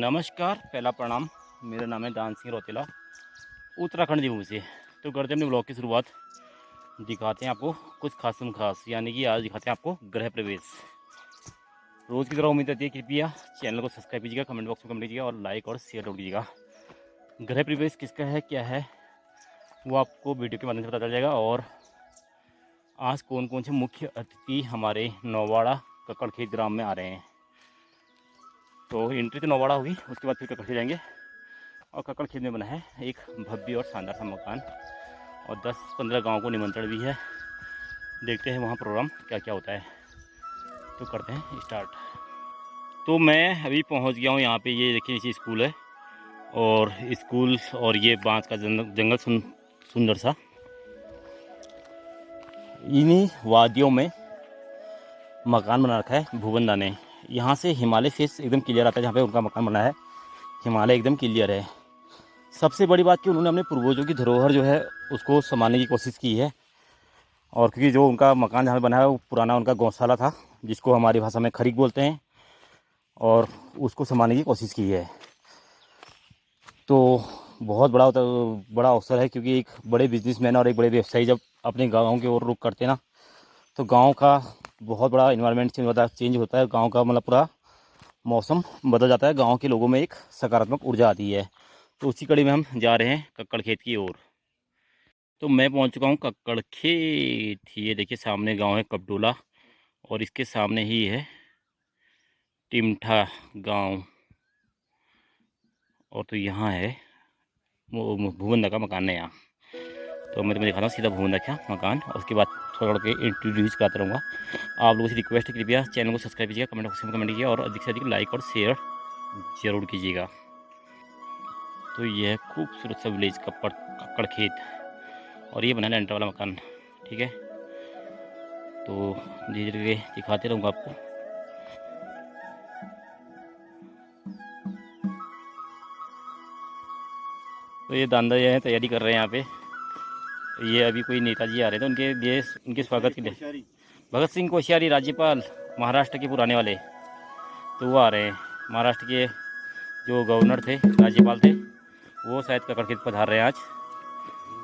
नमस्कार, पहला प्रणाम। मेरा नाम है दान सिंह रोतेला, उत्तराखंड जम्मू से। तो करते हैं अपने ब्लॉग की शुरुआत। दिखाते हैं आपको कुछ खास, यानी कि आज दिखाते हैं आपको गृह प्रवेश। रोज़ की तरह उम्मीद रहती है, कृपया चैनल को सब्सक्राइब कीजिएगा, कमेंट बॉक्स में कमेंट कीजिएगा और लाइक और शेयर जरूर कीजिएगा। गृह प्रवेश किसका है, क्या है, वो आपको वीडियो के माध्यम से पता चल जाएगा। और आज कौन कौन से मुख्य अतिथि हमारे नौवाड़ा कक्कड़खेत ग्राम में आ रहे हैं। तो एंट्री तो नौवाड़ा होगी, उसके बाद फिर कक्कड़खेत जाएंगे। और कक्कड़खेत में बना है एक भव्य और शानदार सा मकान, और 10-15 गाँव को निमंत्रण भी है। देखते हैं वहाँ प्रोग्राम क्या क्या होता है। तो करते हैं स्टार्ट। तो मैं अभी पहुँच गया हूँ यहाँ पे। ये देखिए नीचे स्कूल है, और स्कूल और ये बांस का जंगल सुंदर सा। इन्हीं वादियों में मकान बना रखा है भुवनदा ने। यहाँ से हिमालय फेस एकदम क्लियर आता है। जहाँ पे उनका मकान बना है, हिमालय एकदम क्लियर है। सबसे बड़ी बात कि उन्होंने अपने पूर्वजों की धरोहर जो है उसको संभालने की कोशिश की है। और क्योंकि जो उनका मकान जहाँ पे बना है वो पुराना उनका गौशाला था, जिसको हमारी भाषा में खरीक बोलते हैं, और उसको संभालने की कोशिश की है। तो बहुत बड़ा अवसर है, क्योंकि एक बड़े बिजनेसमैन और एक बड़े व्यवसायी जब अपने गाँव की ओर रुख करते हैं ना, तो गाँव का बहुत बड़ा इन्वायरमेंट चेंज होता है। गाँव का मतलब पूरा मौसम बदल जाता है। गाँव के लोगों में एक सकारात्मक ऊर्जा आती है। तो उसी कड़ी में हम जा रहे हैं कक्कड़खेत की ओर। तो मैं पहुंच चुका हूं कक्कड़खेत। ये देखिए सामने गांव है कपडोला, और इसके सामने ही है टिमठा गांव। और तो यहाँ है भुवनदा का मकान है यहाँ। तो मैं तुम्हें दिखाता हूँ सीधा भुवनदा का मकान, और उसके बाद थोड़ा थोड़ा के इंट्रोड्यूस कराता रहूँगा। आप लोगों से रिक्वेस्ट है, कृपया चैनल को सब्सक्राइब कीजिएगा, कमेंट बॉक्स में कमेंट कीजिए, और अधिक से अधिक लाइक और शेयर जरूर कीजिएगा। तो यह है खूबसूरत सा विलेज कक्कड़खेत, और ये बना है लेंटर वाला मकान। ठीक है, तो धीरे धीरे दिखाते रहूँगा आपको। तो ये दादा ये है तैयारी कर रहे हैं यहाँ पे। ये अभी कोई नेताजी आ रहे थे, उनके स्वागत के लिए। भगत सिंह कोश्यारी, राज्यपाल महाराष्ट्र के पुराने वाले, तो वो आ रहे हैं। महाराष्ट्र के जो गवर्नर थे, राज्यपाल थे, वो शायद कक्कड़खेत पधार रहे हैं आज।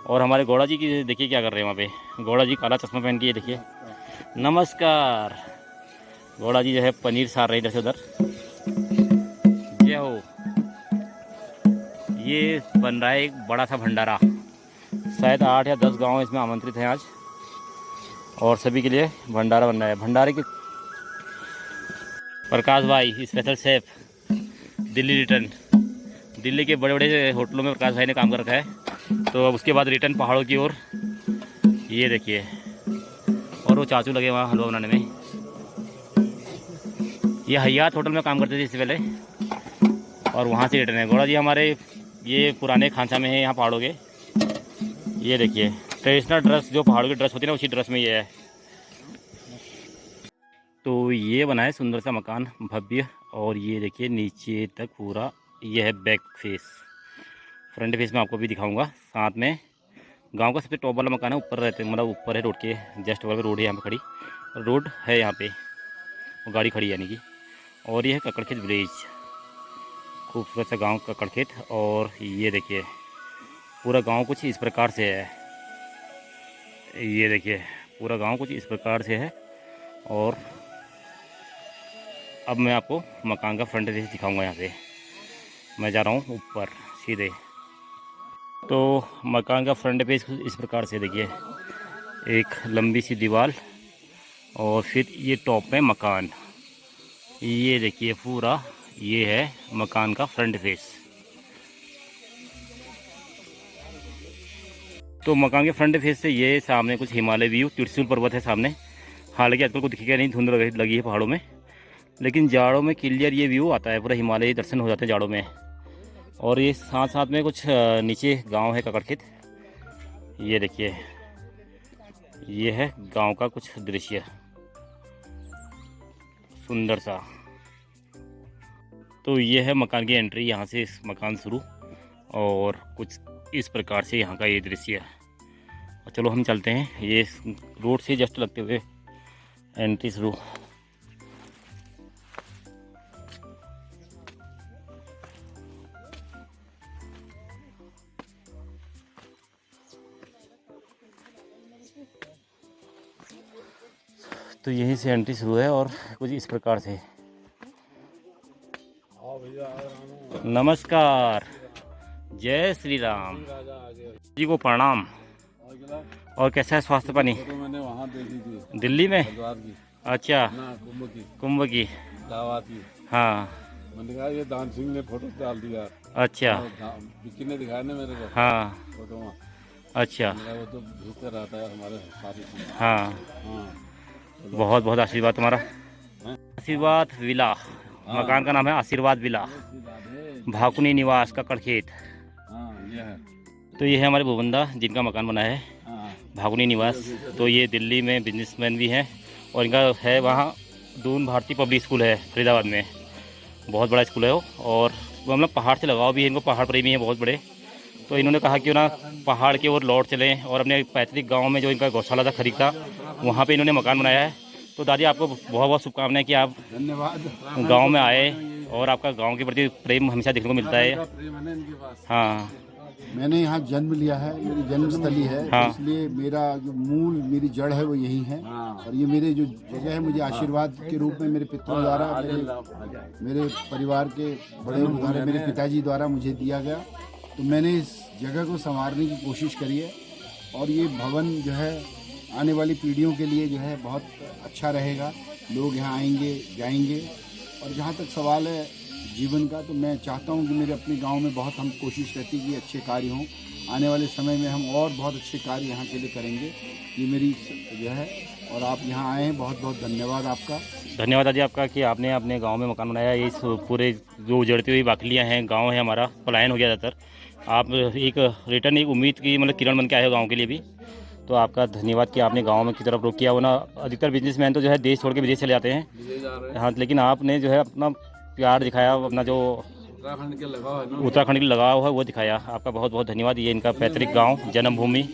और हमारे गौड़ा जी की देखिए क्या कर रहे हैं वहाँ पे। गौड़ा जी काला चश्मा पहन के, ये देखिए। नमस्कार। गौड़ा जी जो है पनीर सार रहे इधर से उधर। जय हो। ये बन रहा है एक बड़ा सा भंडारा, शायद 8 या 10 गांव इसमें आमंत्रित हैं आज, और सभी के लिए भंडारा बन रहा है। भंडारे के प्रकाश भाई special chef, Delhi return. Delhi के बड़े बड़े होटलों में प्रकाश भाई ने काम कर रखा है। तो अब उसके बाद रिटर्न पहाड़ों की ओर। ये देखिए, और वो चाचू लगे वहाँ हलवा बनाने में। ये हयात होटल में काम करते थे इससे पहले, और वहाँ से रिटर्न है। गौड़ा जी हमारे ये पुराने खांचा में है यहाँ पहाड़ों के। ये देखिए ट्रेडिशनल ड्रेस, जो पहाड़ों की ड्रेस होती है ना, उसी ड्रेस में ये है। तो ये बना है सुंदर सा मकान, भव्य। और ये देखिए नीचे तक पूरा, ये है बैक फेस। फ्रंट फेस में आपको भी दिखाऊंगा साथ में। गांव का सबसे टॉप वाला मकान है, ऊपर रहते मतलब ऊपर है रोड के जस्ट बगल में। रोड है यहाँ पे खड़ी, रोड है यहाँ पे, और गाड़ी खड़ी यानी कि। और ये है कक्कड़खेत विलेज, खूबसूरत सा गाँव कक्कड़खेत। और ये देखिए पूरा गाँव कुछ इस प्रकार से है। ये देखिए पूरा गांव कुछ इस प्रकार से है। और अब मैं आपको मकान का फ्रंट फेस दिखाऊंगा। यहाँ से मैं जा रहा हूँ ऊपर सीधे। तो मकान का फ्रंट फेस इस प्रकार से देखिए। एक लंबी सी दीवार और फिर ये टॉप में मकान। ये देखिए पूरा ये है मकान का फ्रंट फेस। तो मकान के फ्रंट फेस से ये सामने कुछ हिमालय व्यू, त्रिशूल पर्वत है सामने। हालांकि आजकल को दिखेगा नहीं, धुंध लगी है पहाड़ों में, लेकिन जाड़ों में क्लियर ये व्यू आता है, पूरा हिमालय दर्शन हो जाते हैं जाड़ों में। और ये साथ साथ में कुछ नीचे गांव है ककड़खेत। ये देखिए ये है गांव का कुछ दृश्य सुंदर सा। तो ये है मकान की एंट्री, यहाँ से इस मकान शुरू और कुछ इस प्रकार से यहाँ का ये दृश्य है। और चलो हम चलते हैं, ये रोड से जस्ट लगते हुए एंट्री शुरू। तो यहीं से एंट्री शुरू है और कुछ इस प्रकार से। नमस्कार, जय श्री राम जी को प्रणाम। और कैसा है स्वास्थ्य पानी? तो मैंने वहाँ देखी थी दिल्ली में। की। अच्छा, कुंभ की। दावा की। हाँ, मैंने कहा ये दान सिंह ने फोटो डाल दिया। अच्छा। विक्की ने दिखाया ना मेरे को। हाँ, फोटो में। अच्छा। वो तो भेजता रहता है हमारे साथ। हाँ, हाँ, बहुत बहुत आशीर्वाद तुम्हारा। आशीर्वाद विला, मकान का नाम है आशीर्वाद विला, भाकुनी निवास ककड़खेत। हाँ, ये है। तो ये है हमारे भूबंदा जिनका मकान बना है, भाकुनी निवास। तो ये दिल्ली में बिजनेसमैन भी हैं और इनका है वहाँ दून भारती पब्लिक स्कूल है फरीदाबाद में, बहुत बड़ा स्कूल है वो। और वो मतलब पहाड़ से लगाव भी है इनको, पहाड़ प्रेमी है बहुत बड़े। तो इन्होंने कहा क्यों ना पहाड़ की ओर लौट चलें और अपने पैतृक गांव में जो इनका गौशाला था खरीद था वहाँ पे इन्होंने मकान बनाया है। तो दादी आपको बहुत बहुत शुभकामनाएं कि आप धन्यवाद गांव में आए और आपका गांव के प्रति प्रेम हमेशा देखने को मिलता है। हाँ, मैंने यहाँ जन्म लिया है, मेरी जन्मस्थली है। हाँ। तो इसलिए मेरा जो मूल मेरी जड़ है वो यही है। और ये मेरे जो जगह है मुझे आशीर्वाद के रूप में मेरे पितरों द्वारा, मेरे परिवार के बड़े द्वारा, मेरे पिताजी द्वारा मुझे दिया गया। तो मैंने इस जगह को संवारने की कोशिश करी है और ये भवन जो है आने वाली पीढ़ियों के लिए जो है बहुत अच्छा रहेगा। लोग यहाँ आएंगे जाएंगे। और जहाँ तक सवाल है जीवन का, तो मैं चाहता हूँ कि मेरे अपने गांव में बहुत हम कोशिश रहती कि अच्छे कार्य हों। आने वाले समय में हम और बहुत अच्छे कार्य यहाँ के लिए करेंगे, ये मेरी जो है। और आप यहाँ आए हैं, बहुत बहुत धन्यवाद आपका। धन्यवाद दादी आपका कि आपने अपने गांव में मकान बनाया। ये इस पूरे जो उजड़ती हुई बाकलियाँ हैं, गांव है हमारा, पलायन हो गया ज़्यादातर। आप एक रिटर्न, एक उम्मीद की मतलब किरण बन के आए हो गाँव के लिए भी। तो आपका धन्यवाद कि आपने गांव में की तरफ रुख किया। वो ना अधिकतर बिजनेसमैन तो जो है देश छोड़ के विदेश चले जाते हैं। हाँ, लेकिन आपने जो है अपना प्यार दिखाया, अपना जो उत्तराखंड के लगाव है ना, उत्तराखंड के लगाव है वो दिखाया। आपका बहुत बहुत धन्यवाद। ये इनका पैतृक गांव, जन्मभूमि,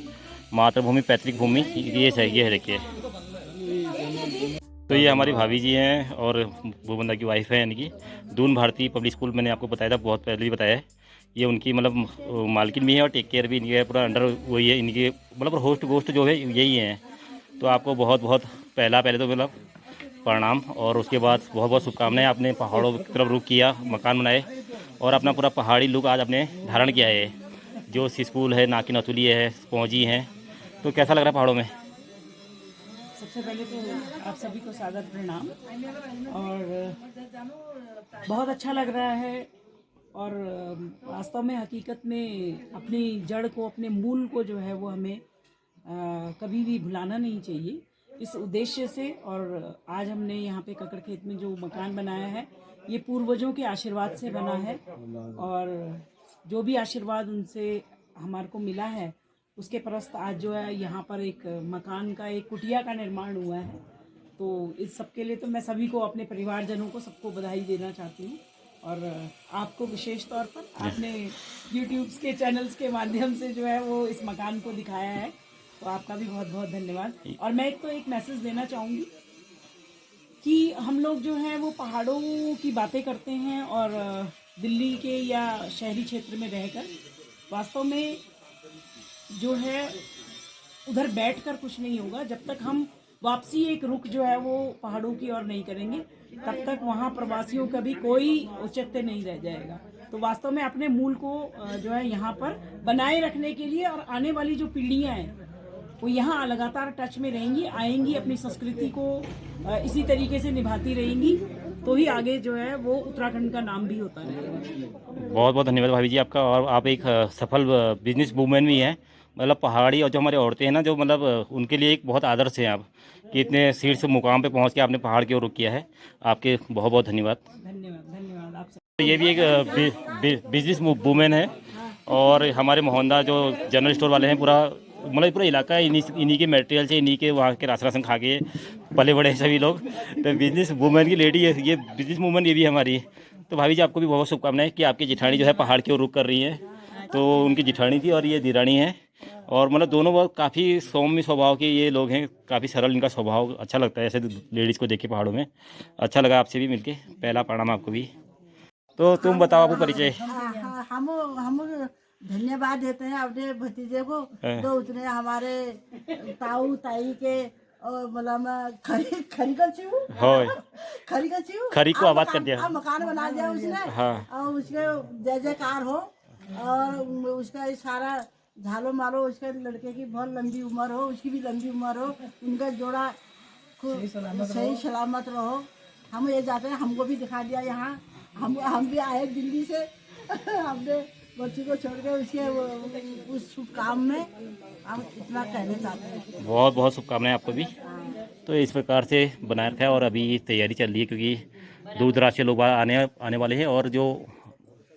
मातृभूमि, पैतृक भूमि ये है देखिए। तो ये हमारी भाभी जी हैं और भूबंदा की वाइफ है, यानी कि दून भारती पब्लिक स्कूल मैंने आपको बताया था, बहुत पहले भी बताया है। ये उनकी मतलब मालकिन भी है और टेक केयर भी इनकी है, पूरा अंडर वही है इनके, मतलब होस्ट गोस्ट जो है यही है। तो आपको बहुत बहुत पहले तो मतलब प्रणाम और उसके बाद बहुत बहुत शुभकामनाएं। आपने पहाड़ों की तरफ रुख किया, मकान बनाए और अपना पूरा पहाड़ी लुक आज आपने धारण किया है। जो स्कूल है, नाकी नथुली है, पहुँची हैं। तो कैसा लग रहा है पहाड़ों में? सबसे पहले तो आप सभी को सादर प्रणाम। और बहुत अच्छा लग रहा है और वास्तव में हकीकत में अपनी जड़ को, अपने मूल को जो है वो हमें कभी भी भुलाना नहीं चाहिए, इस उद्देश्य से। और आज हमने यहाँ पे ककड़खेत में जो मकान बनाया है ये पूर्वजों के आशीर्वाद से बना है और जो भी आशीर्वाद उनसे हमारे को मिला है उसके परस्त आज जो है यहाँ पर एक मकान का, एक कुटिया का निर्माण हुआ है। तो इस सब के लिए तो मैं सभी को, अपने परिवारजनों को, सबको बधाई देना चाहती हूँ। और आपको विशेष तौर पर आपने यूट्यूब के चैनल्स के माध्यम से जो है वो इस मकान को दिखाया है, तो आपका भी बहुत बहुत धन्यवाद। और मैं एक मैसेज देना चाहूँगी कि हम लोग जो है वो पहाड़ों की बातें करते हैं और दिल्ली के या शहरी क्षेत्र में रहकर वास्तव में जो है उधर बैठकर कुछ नहीं होगा। जब तक हम वापसी एक रुख जो है वो पहाड़ों की ओर नहीं करेंगे तब तक वहाँ प्रवासियों का भी कोई औचित्य नहीं रह जाएगा। तो वास्तव में अपने मूल को जो है यहाँ पर बनाए रखने के लिए और आने वाली जो पीढ़ियाँ हैं वो यहाँ लगातार टच में रहेंगी, आएंगी, अपनी संस्कृति को इसी तरीके से निभाती रहेंगी, तो ही आगे जो है वो उत्तराखंड का नाम भी होता रहेगा। बहुत बहुत धन्यवाद भाभी जी आपका। और आप एक सफल बिजनेस वूमेन भी हैं। मतलब पहाड़ी और जो हमारे औरतें हैं ना, जो मतलब उनके लिए एक बहुत आदर्श हैं आप, कि इतने शीर्ष मुकाम पे पहुंच के आपने पहाड़ की ओर रुख किया है। आपके बहुत बहुत धन्यवाद। धन्यवाद आप सब। तो ये भी एक बिजनेस वूमेन है। और हमारे मोहनदा जो जनरल स्टोर वाले हैं, पूरा इलाका इन्हीं के मटेरियल से, इन्हीं के वहाँ के राशन खा के पले बड़े सभी लोग। तो बिजनेस वूमेन की लेडी है ये, बिजनेस वूमेन ये भी हमारी। तो भाभी जी आपको भी बहुत शुभकामनाएं कि आपकी जिठानी जो है पहाड़ की ओर रुख कर रही है। तो उनकी जिठानी थी और ये दिरानी है। और मतलब दोनों बहुत काफ़ी सौम्य स्वभाव के ये लोग हैं, काफ़ी सरल इनका स्वभाव। अच्छा लगता है ऐसे लेडीज़ को देख के पहाड़ों में। अच्छा लगा आपसे भी मिलके। पहला प्रणाम आपको भी। तो तुम बताओ आपको परिचय। हम धन्यवाद देते हैं अपने भतीजे को, तो उसने हमारे ताऊ ताई के और मतलब खरी को आबाद कर दिया, मकान बना दिया उसने। हाँ। और उसके जय जयकार हो, और उसका सारा झालो मारो, उसके लड़के की बहुत लंबी उम्र हो, उसकी भी लंबी उम्र हो, उनका जोड़ा सही सलामत रहो। हम ये जाते हैं, हमको भी दिखा दिया यहाँ। हम भी आए दिल्ली से हमने बच्ची को छोड़ के उसके उस शुभ काम में हम इतना कहना चाहते हैं। बहुत बहुत शुभकामनाएं आपको भी। तो इस प्रकार से बनाए रखा है और अभी तैयारी चल रही है, क्योंकि दूर दराज से लोग आने वाले हैं। और जो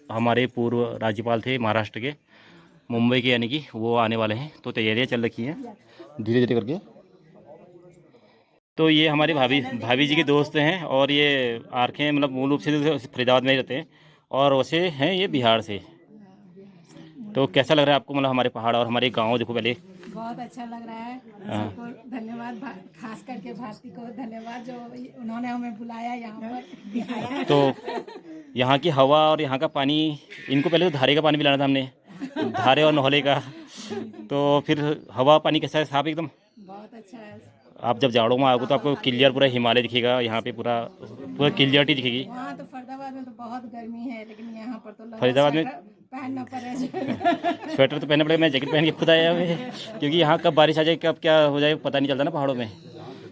हमारे पूर्व राज्यपाल थे महाराष्ट्र के, मुंबई के, यानी कि वो आने वाले हैं। तो तैयारियां चल रखी हैं धीरे धीरे करके। तो ये हमारे भाभी जी के दोस्त हैं। और ये आरखे मतलब मूल रूप से फरीदाबाद में ही रहते हैं, और वैसे हैं ये बिहार से। तो कैसा लग रहा है आपको, मतलब हमारे पहाड़ और हमारे गांव? देखो पहले बहुत अच्छा लग रहा है। सबको धन्यवाद, खास करके भारती को धन्यवाद जो उन्होंने हमें बुलाया यहाँ पर, दिखाया। तो यहाँ की हवा और यहाँ का पानी, इनको पहले तो धारे का पानी पिलाना था हमने, धारे और नहले का। तो फिर हवा पानी कैसा है? साफ एकदम बहुत अच्छा है। आप जब जाड़ों में आओगे तो आपको क्लियर पूरा हिमालय दिखेगा, यहाँ पे पूरा क्लियरिटी दिखेगी। वहाँ तो फरीदाबाद में तो बहुत गर्मी है, लेकिन यहाँ पर तो फरीदाबाद में पहनना पड़े। स्वेटर तो पहनना पड़ेगा। मैं जैकेट पहन के खुद आया हुआ, क्योंकि यहाँ कब बारिश आ जाए कब क्या हो जाए पता नहीं चलता ना पहाड़ों में।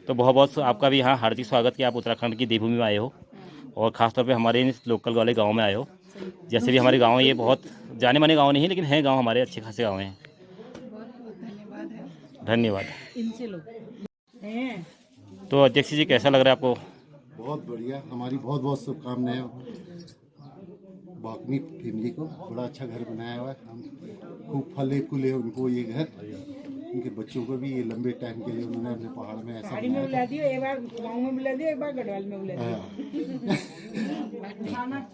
तो बहुत बहुत आपका भी यहाँ हार्दिक स्वागत कि आप उत्तराखंड की देवभूमि में आए हो, और ख़ासतौर पे हमारे लोकल वाले गांव में आए हो। जैसे भी हमारे गांव है, ये बहुत जाने माने गांव नहीं है, लेकिन हैं गांव हमारे अच्छे खासे गांव हैं। बहुत बहुत धन्यवाद है। धन्यवाद। इनसे लोग हैं। तो अध्यक्ष जी कैसा लग रहा है आपको? बहुत बढ़िया। हमारी बहुत बहुत शुभकामनाएं बाकनी फैमिली को। बड़ा अच्छा घर बनाया हुआ है। हम खूब फले फूले उनको ये घर, उनके बच्चों को भी ये लंबे टाइम के लिए उन्होंने अपने पहाड़ में ऐसा में बुला दिया, एक बार गाँव में बुला दिया, एक बार गढ़वाल में बुला दिया।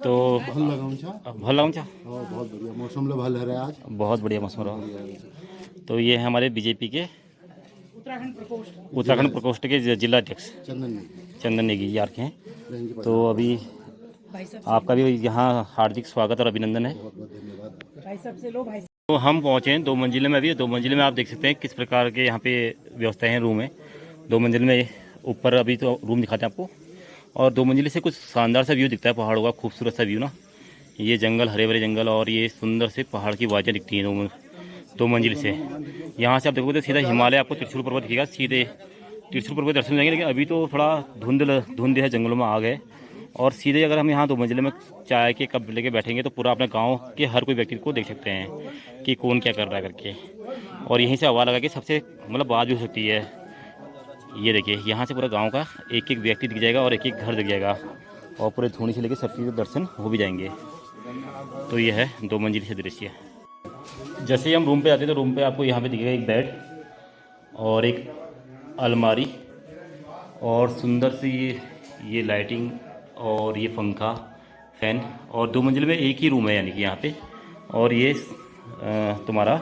तो भल लगाऊं चा बहुत बढ़िया मौसम लो भल है आज, बहुत बढ़िया मौसम रहा। तो ये है हमारे बीजेपी के उत्तराखंड प्रकोष्ठ के जिला अध्यक्ष चंदन नेगी जी आरके हैं। तो अभी आपका भी यहाँ हार्दिक स्वागत और अभिनंदन है। भाई सबसे लो भाई। तो हम पहुँचे हैं 2 मंजिले में। अभी 2 मंजिले में आप देख सकते हैं किस प्रकार के यहाँ पे व्यवस्थाएं हैं रूम है। 2 मंजिल में ऊपर अभी तो रूम दिखाते हैं आपको, और 2 मंजिले से कुछ शानदार सा व्यू दिखता है पहाड़ों का, खूबसूरत सा व्यू ना। ये जंगल, हरे भरे जंगल, और ये सुंदर से पहाड़ की वादियाँ दिखती हैं 2 मंजिल से। यहाँ से आप देखोगे तो सीधा हिमालय आपको त्रिशूल पर्वत दिखेगा। सीधे त्रिशूल पर्वत दर्शन जाएंगे, लेकिन अभी तो थोड़ा धुंध है, जंगलों में आग है। और सीधे अगर हम यहाँ 2 मंजिले में चाय के कप लेके बैठेंगे तो पूरा अपने गांव के हर कोई व्यक्ति को देख सकते हैं कि कौन क्या कर रहा है करके। और यहीं से हवा लगा के सबसे मतलब बात भी हो सकती है। ये देखिए यहाँ से पूरा गांव का एक एक व्यक्ति दिख जाएगा और एक एक घर दिख जाएगा, और पूरे धूनी से लेके सबके दर्शन हो भी जाएंगे। तो ये है 2 मंजिल से दृश्य। जैसे ही हम रूम पे आते हैं तो रूम पे आपको यहाँ पे दिखेगा एक बेड और एक अलमारी, और सुंदर सी ये लाइटिंग और ये पंखा, फैन। और 2 मंजिल में एक ही रूम है यानी कि यहाँ पे। और ये तुम्हारा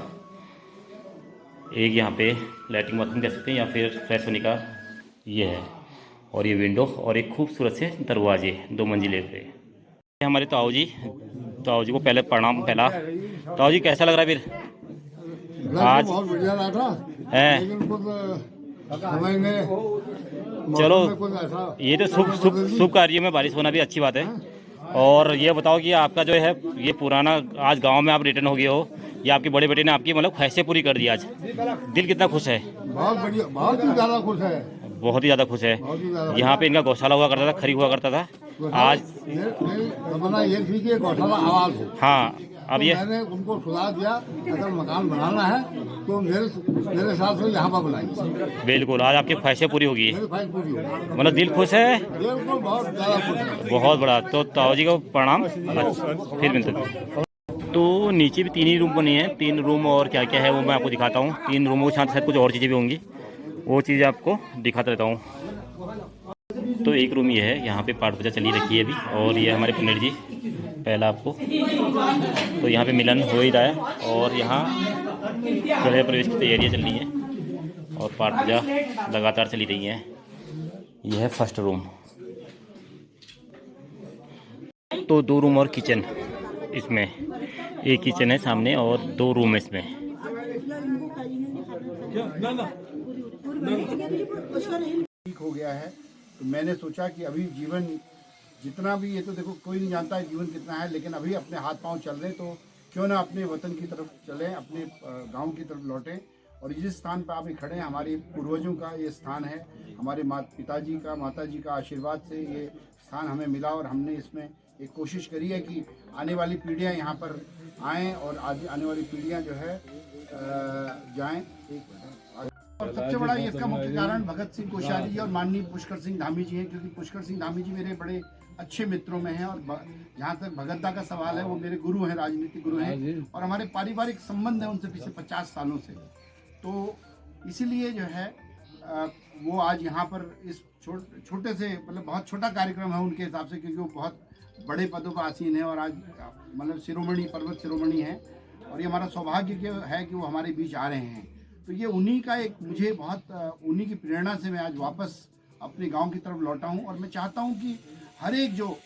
एक यहाँ पे लैट्रिन बाथरूम कह सकते हैं, या फिर फ्रेश होने का ये है। और ये विंडो और एक खूबसूरत से दरवाजे 2 मंजिले पे। हमारे ताऊ जी को पहले प्रणाम। पहला ताऊ जी कैसा लग रहा है फिर आज? बहुत बढ़िया रहा था, है चलो, ये तो शुभ कार्यों में बारिश होना भी अच्छी बात है। और ये बताओ कि आपका जो है ये पुराना आज गांव में आप रिटर्न हो गए हो, ये आपके बड़े बेटे ने आपकी मतलब ख्वाहिशें पूरी कर दी आज, दिल कितना खुश है? बहुत बढ़िया, बहुत ही ज़्यादा खुश है, बहुत ही ज़्यादा खुश है। बहुत ही ज़्यादा। यहाँ पे इनका गौशाला हुआ करता था, खरी हुआ करता था, आज तमन्ना ये थी कि गौशाला आवाज़ हो। हाँ अब ये मैंने उनको सुझाव दिया अगर मकान बनाना है तो मेरे साथ से यहाँ पर बनाएंगे। बिल्कुल आज आपकी ख्वाहिशें पूरी होगी, मेरी ख्वाहिश पूरी होगी, मतलब दिल खुश है, बिल्कुल बहुत ज़्यादा खुश है। बहुत बड़ा। तो ताऊ जी को प्रणाम, फिर मिलते हैं। तो नीचे भी 3 ही रूम बने हैं, 3 रूम और क्या क्या है वो मैं आपको दिखाता हूँ। 3 रूमों के साथ साथ कुछ और चीज़ें भी होंगी, वो चीज़ें आपको दिखाता रहता हूँ। तो एक रूम ये है, यहाँ पे पाठ पूजा चली रखी है अभी, और ये हमारे पंडित जी पहला आपको, तो यहाँ पे मिलन हो ही रहा है और यहाँ गृह प्रवेश की तैयारियाँ चल रही हैं और पाठ पूजा लगातार चली रही हैं। यह है फर्स्ट रूम। तो 2 रूम और किचन, इसमें एक किचन है सामने और 2 रूम है इसमें। ठीक हो गया है तो मैंने सोचा कि अभी जीवन जितना भी, ये तो देखो कोई नहीं जानता जीवन कितना है, लेकिन अभी अपने हाथ पांव चल रहे तो क्यों ना अपने वतन की तरफ चलें, अपने गांव की तरफ लौटें। और जिस स्थान पर आप खड़े हैं हमारे पूर्वजों का ये स्थान है, हमारे पिताजी का माताजी का आशीर्वाद से ये स्थान हमें मिला और हमने इसमें एक कोशिश करी है कि आने वाली पीढ़ियां यहाँ पर आएँ और आने वाली पीढ़ियां जो है जाएं। और सबसे बड़ा ये इसका मुख्य कारण भगत सिंह कोश्यारी जी और माननीय पुष्कर सिंह धामी जी हैं, क्योंकि पुष्कर सिंह धामी जी मेरे बड़े अच्छे मित्रों में हैं और जहाँ तक भगतदा का सवाल है वो मेरे गुरु हैं, राजनीतिक गुरु हैं और हमारे पारिवारिक संबंध है उनसे पिछले 50 सालों से। तो इसीलिए जो है वो आज यहाँ पर इस छोटे से मतलब बहुत छोटा कार्यक्रम है उनके हिसाब से, क्योंकि वो बहुत बड़े पदों पर आसीन है और आज मतलब शिरोमणि, पर्वत शिरोमणि है और ये हमारा सौभाग्य है कि वो हमारे बीच आ रहे हैं। तो ये उन्हीं का एक मुझे बहुत उन्हीं की प्रेरणा से मैं आज वापस अपने गांव की तरफ लौटा हूं और मैं चाहता हूं कि हर एक जो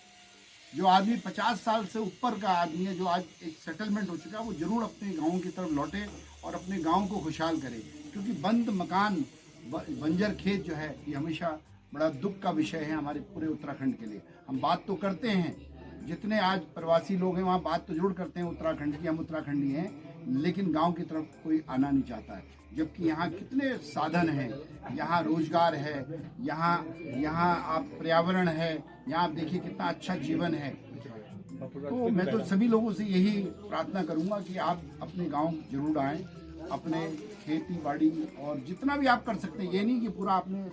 आदमी 50 साल से ऊपर का आदमी है, जो आज एक सेटलमेंट हो चुका है, वो जरूर अपने गाँव की तरफ लौटे और अपने गाँव को खुशहाल करे, क्योंकि बंद मकान, बंजर खेत जो है ये हमेशा बड़ा दुख का विषय है हमारे पूरे उत्तराखंड के लिए। हम बात तो करते हैं, जितने आज प्रवासी लोग हैं वहाँ बात तो जरूर करते हैं उत्तराखंड की, हम उत्तराखंडी हैं, लेकिन गांव की तरफ कोई आना नहीं चाहता है, जबकि यहाँ कितने साधन हैं, यहाँ रोजगार है, यहाँ आप पर्यावरण है, यहाँ आप देखिए कितना अच्छा जीवन है। तो मैं तो सभी लोगों से यही प्रार्थना करूँगा कि आप अपने गांव जरूर आएँ, अपने खेती बाड़ी और जितना भी आप कर सकते हैं, ये नहीं कि पूरा आपने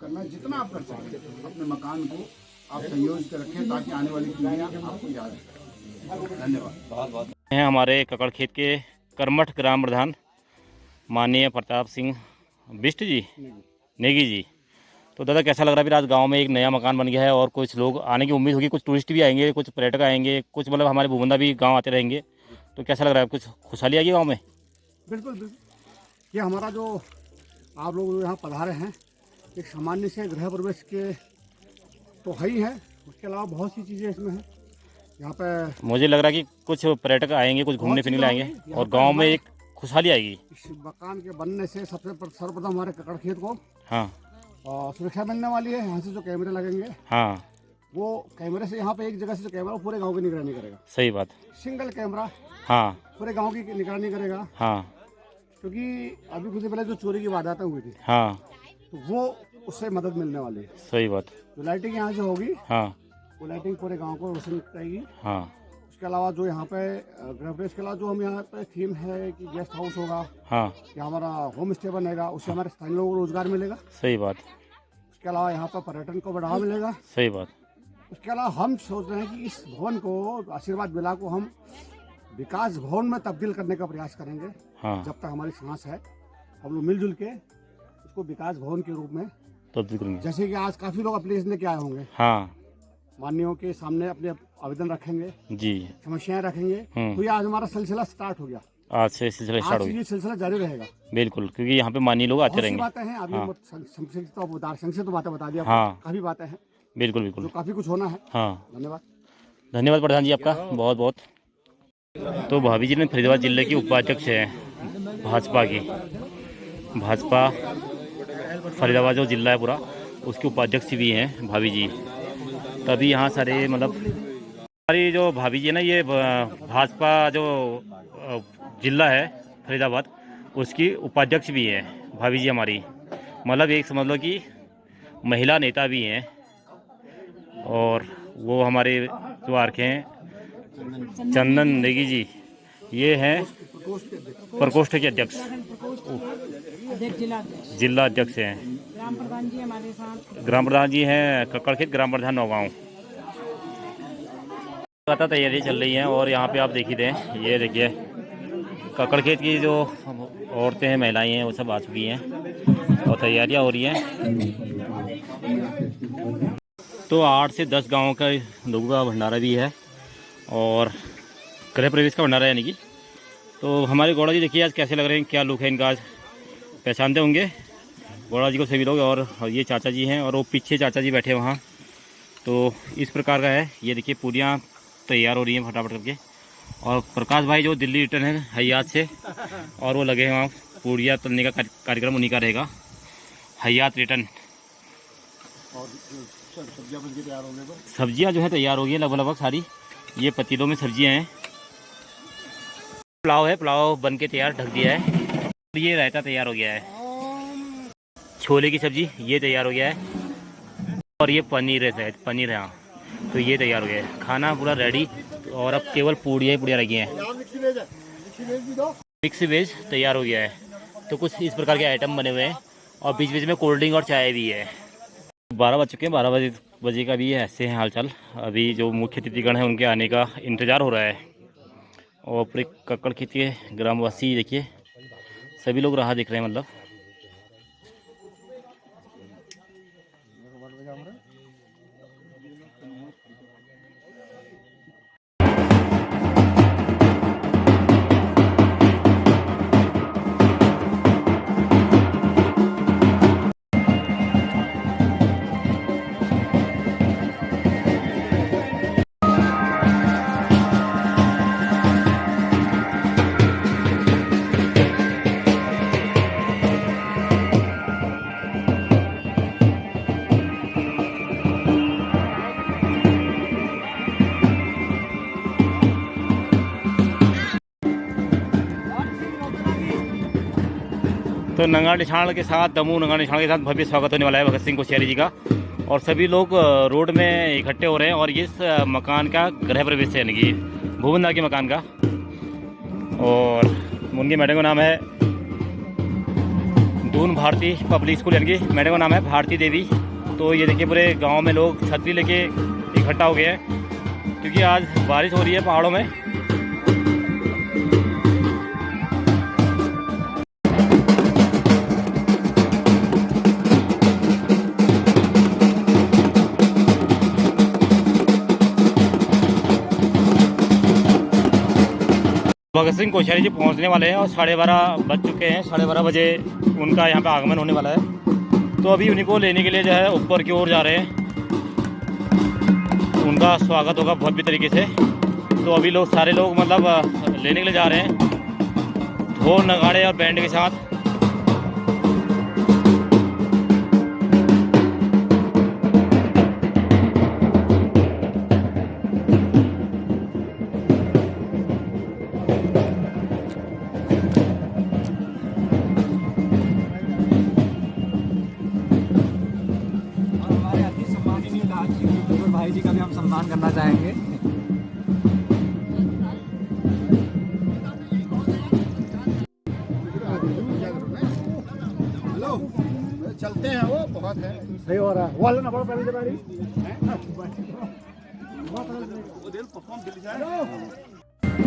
करना, जितना आप कर सकते हैं अपने मकान को आप संयोजित रखें ताकि आने वाली पीढ़ियाँ आपको याद रखें। धन्यवाद। हैं हमारे ककड़ खेत के कर्मठ ग्राम प्रधान माननीय प्रताप सिंह बिष्ट जी, नेगी जी। तो दादा कैसा लग रहा है फिर आज गांव में एक नया मकान बन गया है और कुछ लोग आने की उम्मीद होगी, कुछ टूरिस्ट भी आएंगे, कुछ पर्यटक आएंगे, कुछ मतलब हमारे भूबंदा भी गांव आते रहेंगे, तो कैसा लग रहा है, कुछ खुशहाली आएगी गाँव में? बिल्कुल बिल्कुल, ये हमारा जो आप लोग यहाँ पधारे हैं एक सामान्य से गृह प्रवेश के तो है ही है, उसके अलावा बहुत सी चीज़ें इसमें हैं। यहाँ पे मुझे लग रहा है कि कुछ पर्यटक आएंगे, कुछ घूमने फिरने आएंगे और गांव में एक खुशहाली आएगी। इस मकान के बनने से सर्वप्रथम हमारे ककड़ खेत को हाँ और सुरक्षा मिलने वाली है। यहाँ से जो कैमरे लगेंगे हाँ, वो कैमरे से यहाँ पे एक जगह से जो कैमरा पूरे गाँव की निगरानी करेगा, सही बात। सिंगल कैमरा हाँ पूरे गाँव की निगरानी करेगा। हाँ, क्योंकि अभी कुछ दिन पहले जो चोरी की वारदातें हुई थी हाँ तो वो उससे मदद मिलने वाली है। सही बात। जो लाइटिंग यहाँ से होगी हाँ वो लाइटिंग पूरे गांव को रोशन करेगी। हाँ, उसके अलावा जो यहाँ पे गृह प्रवेश के अलावा जो हम यहाँ पे थीम है कि गेस्ट हाउस होगा हाँ या हमारा होम स्टे बनेगा, उससे हमारे स्थानीय लोगों को रोजगार मिलेगा। सही बात। उसके अलावा यहाँ पर पर्यटन को बढ़ावा मिलेगा। सही बात। उसके अलावा हम सोच रहे हैं कि इस भवन को, आशीर्वाद विला को हम विकास भवन में तब्दील करने का प्रयास करेंगे। हाँ, जब तक हमारी सांस है हम लोग मिलजुल के उसको विकास भवन के रूप में, तो करेंगे। जैसे कि आज काफी लोग एप्लीकेशन लेके आए होंगे, हाँ माननीयों के सामने अपने आवेदन रखेंगे जी, समस्याएं रखेंगे। तो ये आज हमारा सिलसिला स्टार्ट हो गया, आज से सिलसिला स्टार्ट हो आज गया। ये सिलसिला जारी रहेगा। बिल्कुल, क्योंकि यहाँ पे मानी लोग आते बहुत सी रहेंगे। बातें हैं, अभी हाँ। संक्षिप्त तो बातें बता दिया, हाँ। काफी बातें हैं बिल्कुल जो बिल्कुल। काफी कुछ होना है। हाँ, धन्यवाद। धन्यवाद प्रधान जी आपका बहुत बहुत। तो भाभी जी ने फरीदाबाद जिले की उपाध्यक्ष हैं भाजपा की, भाजपा फरीदाबाद जो जिला है पूरा उसके उपाध्यक्ष भी हैं भाभी जी। तभी यहाँ सारे मतलब हमारी जो भाभी जी है ना, ये भाजपा जो जिला है फरीदाबाद, उसकी उपाध्यक्ष भी हैं भाभी जी हमारी, मतलब एक समझ लो कि महिला नेता भी हैं। और वो हमारे जो आरखे हैं चंदन नेगी जी, ये हैं प्रकोष्ठ के अध्यक्ष, जिला अध्यक्ष हैं। ग्राम प्रधान जी हमारे साथ, ग्राम प्रधान जी हैं कक्कड़खेत, ग्राम प्रधान नौगांव। लगातार तैयारी चल रही हैं और यहाँ पे आप देख ही दें, ये देखिए कक्कड़खेत की जो औरतें हैं, महिलाएं हैं, वो सब आ चुकी हैं और तैयारियाँ हो रही हैं। तो 8 से 10 गाँव का लोगों का भंडारा भी है और गृह प्रवेश का भंडारा यानी कि। तो हमारे गौड़ा जी देखिए आज कैसे लग रहे हैं, क्या लुक है इनका, आज पहचानते होंगे गौड़ा जी को सभी लोग। और ये चाचा जी हैं और वो पीछे चाचा जी बैठे वहाँ। तो इस प्रकार का है, ये देखिए पूरियाँ तैयार हो रही हैं फटाफट करके। और प्रकाश भाई जो दिल्ली रिटर्न है हयात से, और वो लगे हैं वहाँ पूड़िया तलने का कार्यक्रम उन्हीं का रहेगा, हयात रिटर्न। और सब्जियां बन के तैयार हो गए, सब्जियां जो है तैयार हो गई लगभग सारी। ये पतीलों में सब्जियां हैं। पुलाव है, पुलाव बन के तैयार ढक दिया है। ये रायता तैयार हो गया है। छोले की सब्जी ये तैयार हो गया है। और ये पनीर है, शायद पनीर है, हाँ। तो ये तैयार हो गया है, खाना पूरा रेडी। और अब केवल पूड़ियाँ रह गई हैं। मिक्स वेज तैयार हो गया है। तो कुछ इस प्रकार के आइटम बने हुए हैं और बीच बीच में कोल्ड ड्रिंक और चाय भी है। 12 बज चुके हैं, 12 बजे का भी ऐसे हैं हालचाल। अभी जो मुख्य अतिथिगण हैं उनके आने का इंतज़ार हो रहा है। और पूरे कक्कड़खेत के ग्रामवासी देखिए सभी लोग राह देख रहे हैं, मतलब तो नंगा निशान के साथ, दमू नंगा निशान के साथ भव्य स्वागत होने वाला है भगत सिंह कोश्यारी जी का। और सभी लोग रोड में इकट्ठे हो रहे हैं। और इस मकान का गृह प्रवेश है, यानी कि भुवनदा के मकान का। और उनकी मैडम का नाम है दून भारती पब्लिक स्कूल, यानी कि मैडम का नाम है भारती देवी। तो ये देखिए पूरे गाँव में लोग छतरी लेके इकट्ठा हो गए हैं क्योंकि आज बारिश हो रही है पहाड़ों में। भगत सिंह कोश्यारी जी पहुंचने वाले हैं और 12:30 बज चुके हैं। 12:30 बजे उनका यहाँ पे आगमन होने वाला है। तो अभी उन्हीं को लेने के लिए जो है ऊपर की ओर जा रहे हैं। उनका स्वागत होगा भव्य तरीके से। तो अभी लोग सारे लोग मतलब लेने के लिए जा रहे हैं, ढोल नगाड़े और बैंड के साथ। भाई जी का भी हम सम्मान करना चाहेंगे। हेलो, चलते हैं, वो बहुत है, सही हो रहा है। वो ना पहले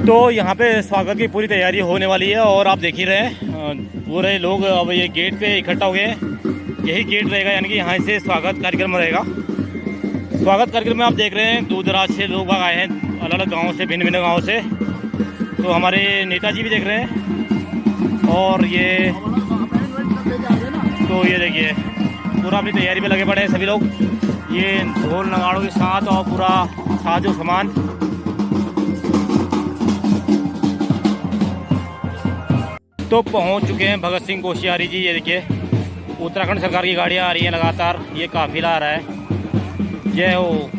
तो यहाँ पे स्वागत की पूरी तैयारी होने वाली है। और आप देख ही रहे हैं पूरे लोग अब ये गेट पे इकट्ठा हो गए हैं। यही गेट रहेगा, यानी कि यहाँ से स्वागत कार्यक्रम रहेगा। स्वागत कार्यक्रम में आप देख रहे हैं दूर दराज से लोग बाग आए हैं, अलग अलग गाँव से, भिन्न भिन्न गाँव से। तो हमारे नेताजी भी देख रहे हैं। और ये तो ये देखिए पूरा अपनी तैयारी में लगे पड़े हैं सभी लोग, ये ढोल नगाड़ों के साथ और पूरा साजो सामान। तो पहुंच चुके हैं भगत सिंह कोश्यारी जी। ये देखिए उत्तराखंड सरकार की गाड़ियां आ रही हैं लगातार, ये काफिला आ रहा है। जय हो,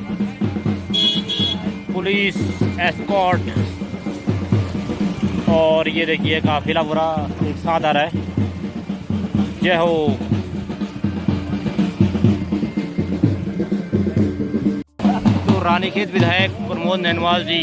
पुलिस एस्कॉर्ट और ये देखिए काफिला पूरा एक साथ आ रहा है। जय हो। तो रानीखेत विधायक प्रमोद नैनवाल जी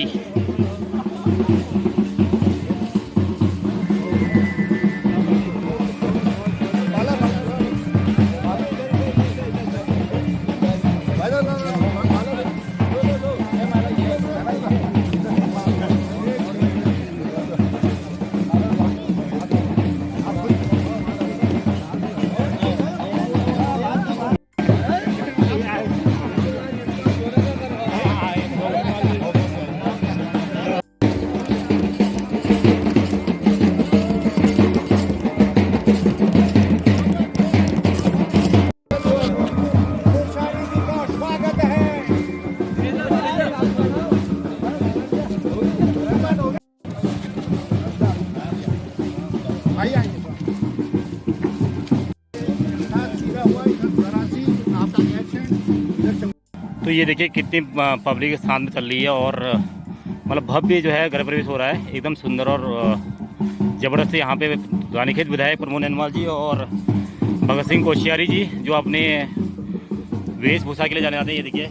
तो ये देखिए कितनी पब्लिक साथ में चल रही है और मतलब भव्य जो है गृह प्रवेश हो रहा है, एकदम सुंदर और ज़बरदस्त। यहाँ पे रानीखेत विधायक प्रमोद नैनवाल जी और भगत सिंह कोश्यारी जी जो अपने वेशभूषा के लिए जाने जाते हैं। ये देखिए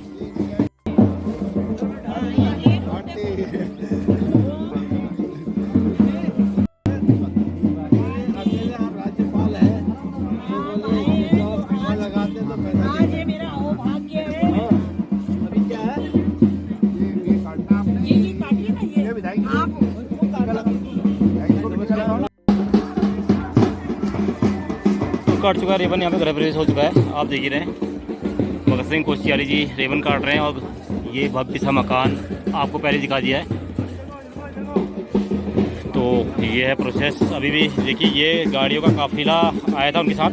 काट चुका है रेवन, यहाँ पे गृह प्रवेश हो चुका है। आप देख ही रहे हैं भगत सिंह कोश्यारी जी रेवन काट रहे हैं और ये भव्य सा मकान आपको पहले दिखा दिया है। तो ये है प्रोसेस। अभी भी देखिए ये गाड़ियों का काफिला आया था उनके साथ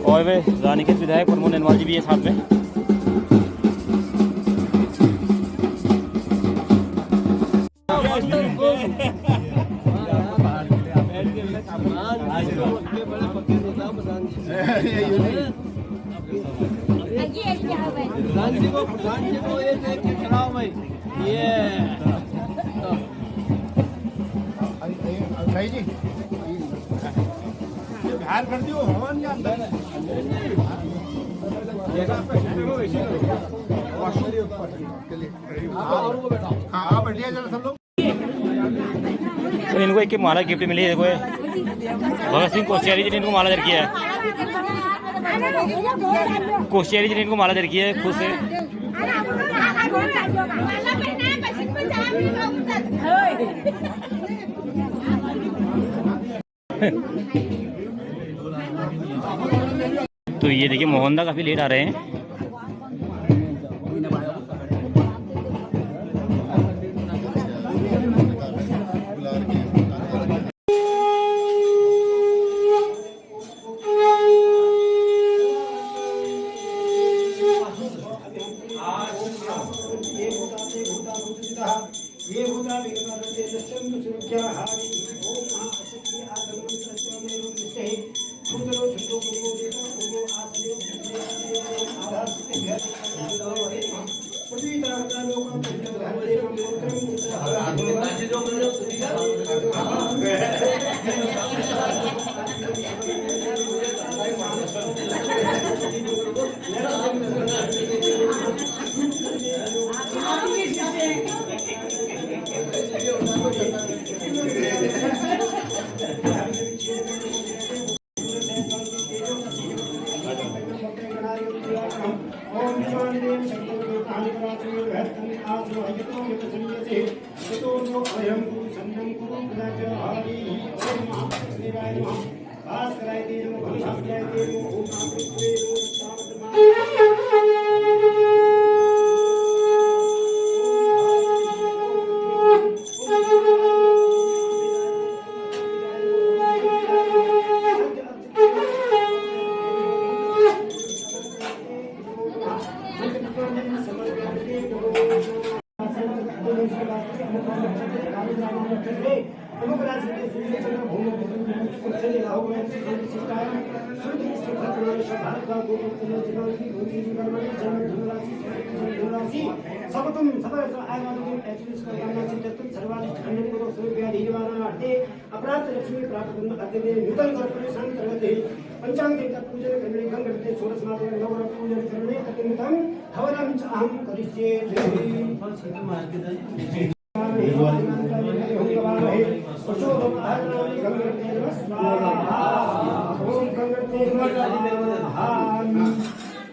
और वे रानीखेत विधायक प्रमोद नैनवाल जी भी है साथ में। सही जी बाहर कर दियो हवन के अंदर हाँ बैठिए जरा सब लोग। तो इनको एक माला गिफ्ट मिली है। देखो भगत सिंह कोश्यारी जी ने इनको माला दे रखी है। कोश्यारी जी ने इनको माला दे रखी है खुद से। तो ये देखिए मोहनदा काफी लेट आ रहे हैं। प्रमुख राजनीतिक सबतम सब आगामी ऐसी करना चिंतन सर्वाधिक खंडन को सूर्य निवारणार्थे अपराध लक्ष्मी प्राप्त करने खातिर नूतन कर परेशान करते पंचांग देवता पूजन करने गंग करते सोलह समाधि नवरात्र पूजन करने अत्यंतम हवनम च अहम करिष्ये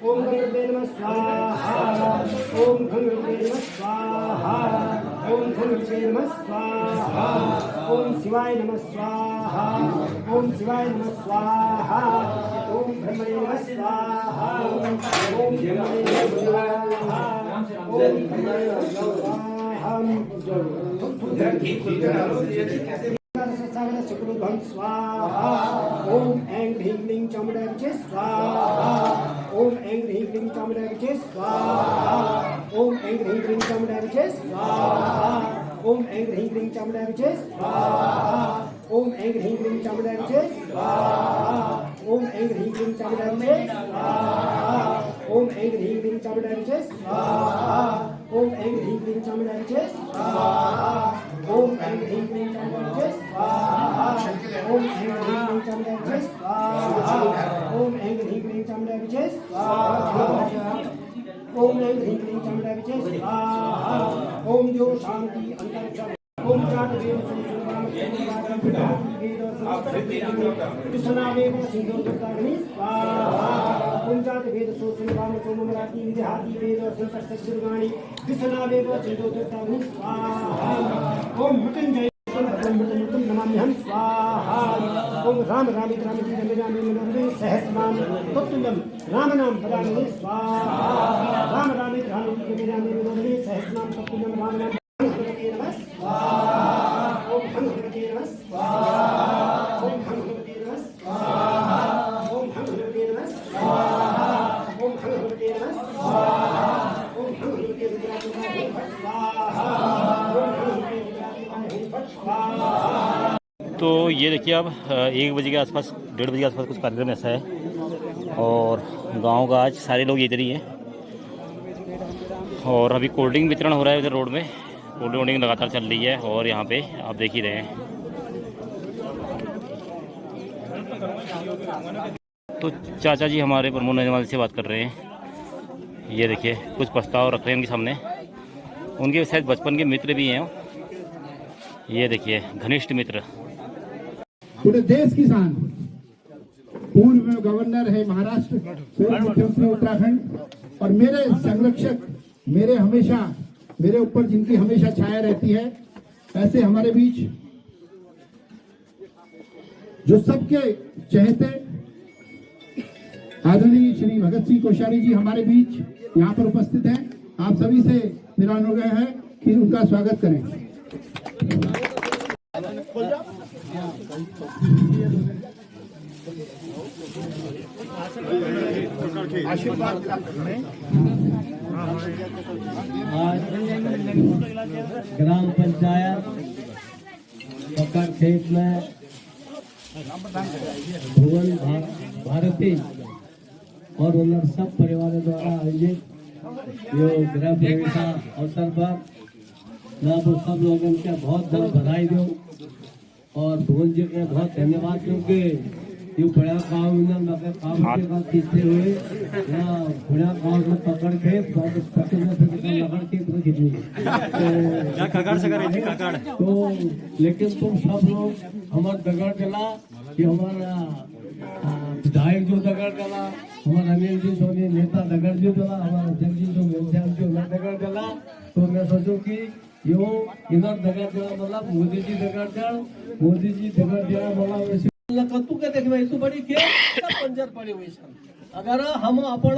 ओम गंगते नमः स्वाहा ओम गंगते नमः स्वाहा ओम गंगते नमः स्वाहा ओम शिवाय नमः स्वाहा ओम शिवाय नमः स्वाहा ओम ब्रह्मणे नमः स्वाहा ओम ब्रह्मणे नमः स्वाहा ओम ब्रह्मणे नमः स्वाहा स्वाहा ओम ऐं ह्रीं क्लीं चामुण्डाय स्वाहा ओम ऐं ह्रीं क्लीं चामुण्डाय स्वाहा ओम ऐं ह्रीं क्लीं चामुण्डाय स्वाहा ओम ऐं ह्रीं क्लीं चामुण्डाय स्वाहा ओम ऐं ह्रीं क्लीं चामुण्डाय स्वाहा ओम ऐं ह्रीं क्लीं चामुण्डाय स्वाहा ओम ऐं ह्रीं क्लीं चामुण्डाय स्वाहा ओम ऐं ह्रीं क्लीं चामुण्डाय स्वाहा ओम ऐं ह्रीं क्लीं चामुण्डाय स्वाहा ओम ऐं ह्रीं क्लीं चामुण्डाय स्वाहा ओम ऐं ह्रीं क्लीं चामुण्डाय स्वाहा ओम ऐं ह्रीं क्लीं चामुण्डाय स्वाहा ओम जो शांति अंतरिक्ष ओम जात देव संसुराम वेद कृष्णावेव सिंधु दुर्गाग्नि स्वाहा ओम जात वेद सोसुराम सोमराति विदेहाति वेद संतस्सुर्गाणि कृष्णावेव सिंधु दुर्गाग्नि स्वाहा ओम मृत्युंजय नमाम्यहं स्वाहा ओम राम राम राम सहस्रनाम तत्तुल्यं राम नाम पदानि स्वाहा राम राम सहस्रनाम तत्तुल्यं राम नाम भगवते नमः स्वाहा ओम भगवते नमः स्वाहा ओम भगवते नमः स्वाहा ओम भगवते नमः स्वाहा ओम भगवते नमः स्वाहा ओम भगवते नमः स्वाहा ओम भगवते स्वाहा। तो ये देखिए अब 1 बजे के आसपास 1:30 बजे के आसपास कुछ कार्यक्रम ऐसा है और गांव का आज सारे लोग इधर ही हैं और अभी कोल्ड ड्रिंक वितरण हो रहा है इधर रोड में। कोल्ड ड्रिंक लगातार चल रही है और यहाँ पे आप देख ही रहे हैं। तो चाचा जी हमारे प्रमोद नजवाल से बात कर रहे हैं। ये देखिए कुछ प्रस्ताव रख रहे हैं उनके सामने, उनके शायद बचपन के मित्र भी हैं। ये देखिए घनिष्ठ मित्र, पूरे देश की शान, पूर्व में गवर्नर है महाराष्ट्र, पूर्व मुख्यमंत्री उत्तराखंड और मेरे संरक्षक, मेरे ऊपर जिनकी हमेशा छाया रहती है, ऐसे हमारे बीच जो सबके चहेते आदरणीय श्री भगत सिंह कोश्यारी जी हमारे बीच यहाँ पर उपस्थित हैं। आप सभी से मेरा अनुरोध है कि उनका स्वागत करें। आशीर्वाद ग्राम पंचायत पकड़ खेत में भुवन भारती और उन सब परिवारों द्वारा आयोजित जो गृह प्रवेश अवसर पर मैं आप सब लोगों के बहुत बहुत बधाई दूँ और भुवन जी के बहुत धन्यवाद क्योंकि ये बड़ा गाँव में काम के बाद खींचते हुए बड़ा गाँव में पकड़ के लगड़ के तो लेकिन तुम सब लोग हमारे दगड़ गला कि हमारा विधायक जो दगड़ गला, हमारा अनिल जी सोनी नेता दगड़ जो गला, हमारा जगजीत जो मेमसाब जो मैं दगड़ गला, तो मैं सोचूं कि यो इधर दगड़ गला मतलब मोदी जी दगड़ दिया मतलब कतु के देखना इतु बड़ी के सब पंजर पड़ी हुई सन। अगर हम अपन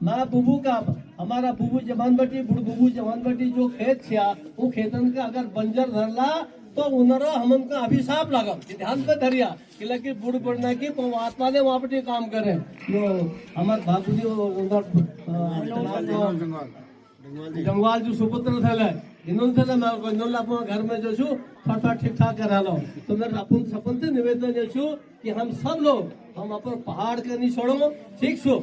माँ बुबू का हमारा बुबू जवान बटी बुढ़ बुबू जवान बटी जो खेत छिया वो खेतन का अगर बंजर धरला तो उनर हमन का अभिशाप लगा ध्यान पे धरिया कि लगी बुढ़ पड़ना की आत्मा ने वहाँ पे काम करे जो हमारे बाबू जी जंगवाल जो सुपुत्र थे इन्होंने अपना घर में जो छू फटाफट ठीक ठाक करा लो। तो मैं अपन सपन से निवेदन जो छू कि हम सब लोग हम अपन पहाड़ के नहीं छोड़ो, ठीक छो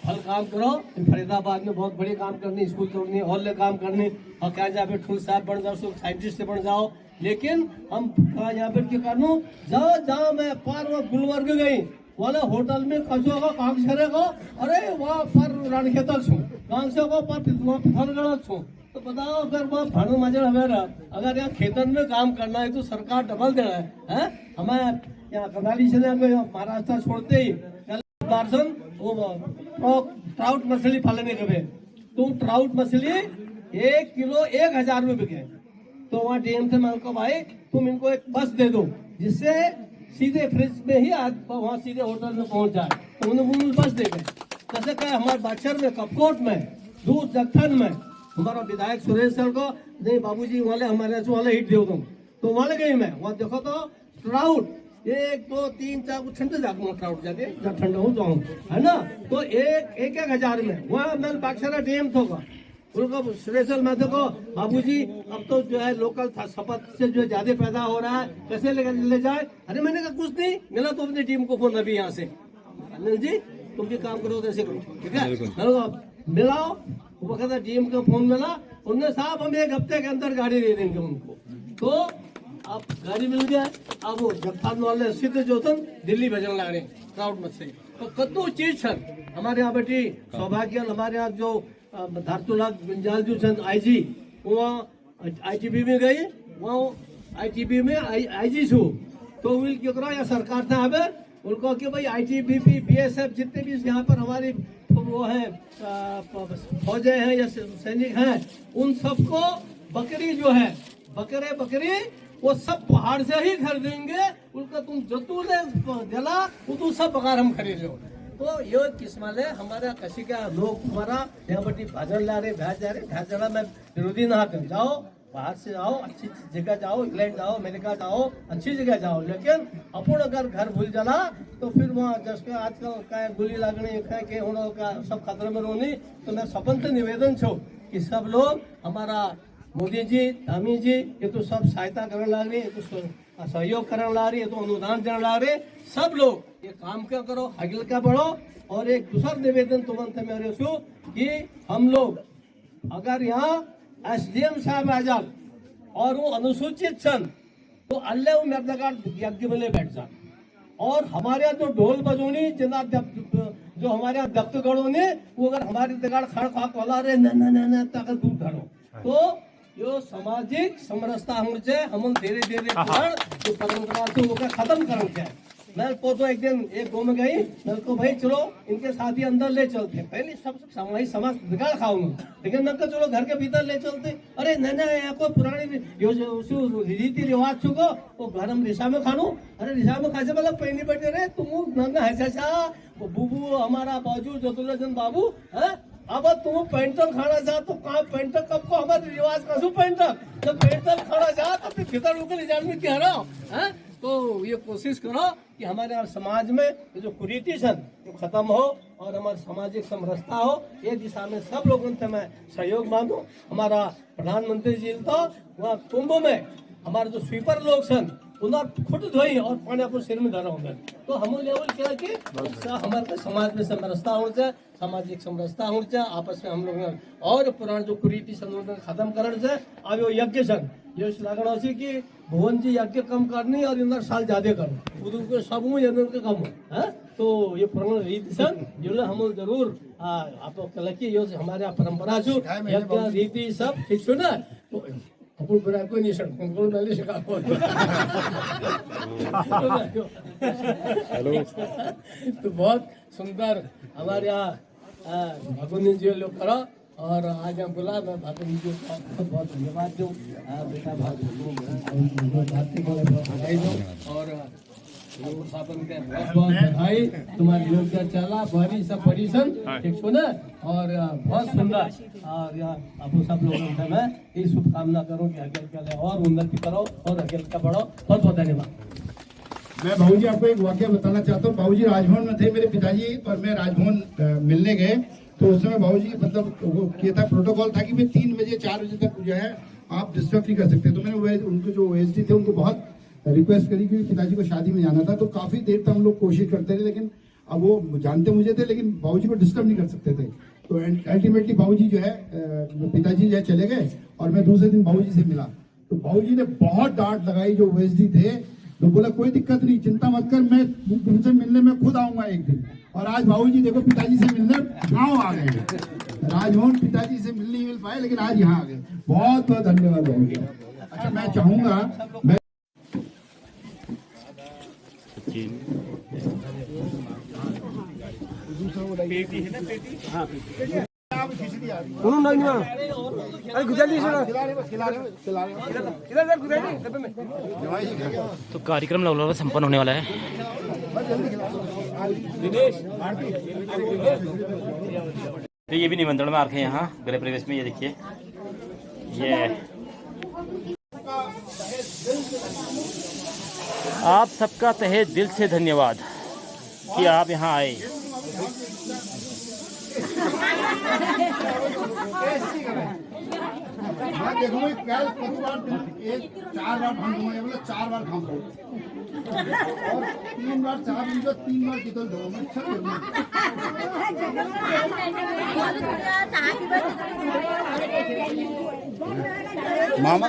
फल काम करो। फरीदाबाद में बहुत बड़ी काम करनी, स्कूल तोड़नी, हॉल में काम करनी, और क्या जहाँ पे ठुल साहब बन जाओ, साइंटिस्ट बन जाओ। लेकिन हम यहाँ पे क्या करूँ, जहाँ मैं पार वो गुलवर्ग गई वाला होटल में कचो को काम करेगा, अरे वहाँ पर रणखेतल छू गांव से को पर पिथौरागढ़ छू। तो बताओ अगर वहाँ भानु मजर हमें अगर यहाँ खेतन में काम करना है तो सरकार डबल देना है। हमें यहाँ कनाली से महाराष्ट्र छोड़ते ही दर्शन वो ट्राउट मछली पालने के तो ट्राउट मछली 1 किलो 1000 में बिके। तो वहाँ डीएम से मांग को भाई तुम इनको एक बस दे दो जिससे सीधे फ्रिज में ही वहाँ सीधे होटल में पहुंच जाए। तो उन्होंने बस दे गए। जैसे क्या हमारे बादशर में, कपकोट में, दूध जखन में हमारा विधायक सुरेश सर को नहीं बाबूजी वाले हमारे वाले हिट दो तुम। तो वहाँ गई मैं, वहाँ देखो तो ट्राउट 1 2 3 4 ठंडे जाऊंगा ट्राउट जाके जब ठंडा हो जाऊँ है ना। तो 1,000 में वहाँ मैं बादशाह डीएम होगा उनको सुरेशल मैं देखो बाबूजी अब तो जो है लोकल शपथ से जो ज्यादा पैदा हो रहा है कैसे ले जाए। अरे मैंने कहा कुछ नहीं मिला तो अपनी टीम को फोन अभी यहाँ से अनिल जी तुम भी काम करो कैसे करो, ठीक है मिलाओ। वो कहता डीएम का फोन मिला, उन्होंने साहब हम 1 हफ्ते के अंदर गाड़ी दे देंगे उनको। तो अब गाड़ी मिल गया। अब वो जगतान वाले सीधे जो थे दिल्ली भेजने लग रहे ट्राउट मछली। तो कतो चीज छन हमारे यहाँ बेटी सौभाग्य हमारे यहाँ जो धारचूला गुंजाल जो छन आईजी वहाँ आईटीबी में गई, वहाँ आईटीबी में आईजी छू। तो क्या करो या सरकार था अब उनको कि भाई आईटीबीपी बीएसएफ जितने भी यहाँ पर हमारी वो है फौजें हैं या सैनिक हैं उन सबको बकरी जो है बकरी वो सब पहाड़ से ही खरीदेंगे। उनका तुम जतू ले दिला वो तुम सब बकार हम खरीद लो। तो ये किस्म है हमारा कसी का लोग हमारा यहाँ बटी भाजन ला रहे भैंस जा रहे भैंस जरा मैं विरोधी ना कर जाओ, बाहर से जाओ, अच्छी जगह जाओ, इंग्लैंड जाओ, अमेरिका जाओ, अच्छी जगह जाओ। लेकिन अपन अगर घर भूल जाला तो फिर वहाँ जैसे आजकल क्या गोली लगने के उन का सब खतरे में रोनी। तो मैं सपन से निवेदन छो कि सब लोग हमारा मोदी जी धामी जी ये तो सब सहायता करने लग रही है, तो सहयोग करने लग रही है, तो अनुदान देने लग रहे। सब लोग ये काम क्या करो आगे क्या बढ़ो। और एक दूसरा निवेदन तुरंत मेरे छू कि हम लोग अगर यहाँ एसडीएम साहब आ जाए और वो अनुसूचित सन तो अल्लाह वो मेरे यज्ञ में बैठ जाए। और हमारे यहाँ जो ढोल बजोनी जिना जो हमारे यहाँ दफ्तगढ़ों ने वो अगर हमारी दगाड़ खड़ खा कोला रहे न तक दूर धरो। तो यो सामाजिक समरसता हम धीरे धीरे जो परंपरा से वो खत्म कर मैं तो एक दिन एक गाँव में गई मैं को भाई चलो इनके साथ ही अंदर ले चलते। पहले सब समाज बिगाड़ खाऊंगा लेकिन मैं चलो घर के भीतर ले चलते। अरे नहीं यहाँ को पुरानी रीति रिवाज चुको वो घर हम रिशा में खानो। अरे रिशा में खासे मतलब पहनी बैठे रहे तुम नंगा है चाचा बुबू हमारा बाजू जतुल्लाजन बाबू है। अब तुम पेंटल खाना चाह तो कहाँ पेंटल कब को हमारे रिवाज का शू पेंटल जब पेंटल खाना चाह तो फिर भीतर रुके ले जाने में क्या रहा है। तो ये कोशिश करो कि हमारे समाज में जो कुरीति सन जो खत्म हो और हमारी सामाजिक समरसता हो। ये दिशा में सब लोगों से मैं सहयोग मांगू। हमारा प्रधानमंत्री जी तो वहाँ कुंभ में हमारे जो स्वीपर लोग सन उन्हें खुद धोई और पानी अपने सिर में धरा होगा। तो हम लेवल क्या कि हमारे समाज में समरसता होना चाहिए, सामाजिक समरसता होना चाहिए आपस में हम लोग। और पुराना जो कुरीति सन खत्म करना चाहिए। अब वो यज्ञ सन ये लगना सी कि भुवन जी यज्ञ कम करनी और इंदर साल ज्यादा करो उनको सब के कम है। तो ये पुराना रीति सन जो हम जरूर आप कल की ये हमारे परंपरा छो यज्ञ रीति सब ठीक छो ना। तो अपन बुरा कोई नहीं सक उनको नहीं सका तो बहुत सुंदर हमारे यहाँ भगवान जी लोग करो। और आज हम बुला मैं भगवान जी को बहुत बहुत धन्यवाद दूँ बेटा भारती को बधाई दो और स्थापन के बहुत बहुत बधाई। तुम्हारी योगदान चला बड़ी सब परिसन ठीक सुना और बहुत सुंदर। और आप सब लोगों से मैं ये शुभकामना करूँ कि आगे चले और उन्नति करो और आगे का बढ़ो। बहुत बहुत धन्यवाद। मैं भाऊ जी आपको एक वाक्य बताना चाहता हूँ। भाऊ जी राजभवन में थे, मेरे पिताजी और मैं राजभवन मिलने गए तो उस समय भाऊ जी मतलब वो किया था प्रोटोकॉल था कि मैं 3 बजे 4 बजे तक जो है आप डिस्टर्ब नहीं कर सकते। तो मैंने उनके जो OSD थे उनको बहुत रिक्वेस्ट करी, क्योंकि पिताजी को शादी में जाना था। तो काफ़ी देर तक हम लोग कोशिश करते रहे, लेकिन अब वो जानते मुझे थे, लेकिन बाबूजी को डिस्टर्ब नहीं कर सकते थे। तो अल्टीमेटली बाबूजी जो है, पिताजी जो है चले गए और मैं दूसरे दिन बाबूजी से मिला। तो बाबूजी ने बहुत डांट लगाई जो OSD थे। तो बोला कोई दिक्कत नहीं, चिंता मत कर, मैं तुमसे मिलने में खुद आऊंगा एक दिन। और आज बाबूजी देखो पिताजी से मिलने गाँव आ गए। राजभवन पिताजी से मिल नहीं मिल पाए, लेकिन आज यहाँ आ गए। बहुत बहुत धन्यवाद बाबूजी। अच्छा, मैं चाहूंगा तो कार्यक्रम लगभग संपन्न होने वाला है। तो ये भी निमंत्रण में आ रखे हैं यहाँ गृह प्रवेश में। ये देखिए, ये आप सबका तहे दिल से धन्यवाद कि आप यहाँ आए। मैं देखूंगा कल 4 बार भाग दूंगा, मतलब 4 बार भाग दूंगा और 3 बार चाह दूंगा, 3 बार कितल दूंगा। मामा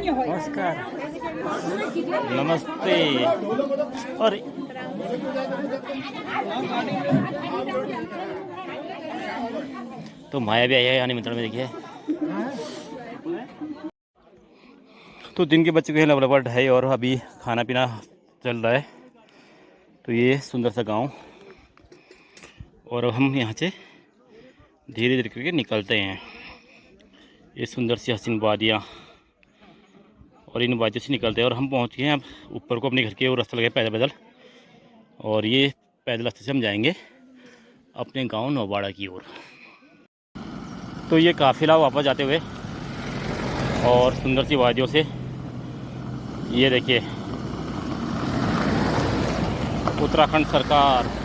नमस्कार, नमस्ते। और तो माया भी आई है यहाँ निमंत्रण में, देखिए। तो दिन के बच्चे को लगभग 2:30 और अभी खाना पीना चल रहा है। तो ये सुंदर सा गांव, और अब हम यहाँ से धीरे धीरे करके निकलते हैं। ये सुंदर सी हसीन वादियाँ, और इन वादियों से निकलते हैं और हम पहुँच गए हैं अब ऊपर को, अपने घर के। और रास्ता लगे पैदल पैदल, और ये पैदल रास्ते से हम जाएंगे अपने गांव नौबाड़ा की ओर। तो ये काफिला वापस जाते हुए और सुंदर सी वादियों से, ये देखिए उत्तराखंड सरकार।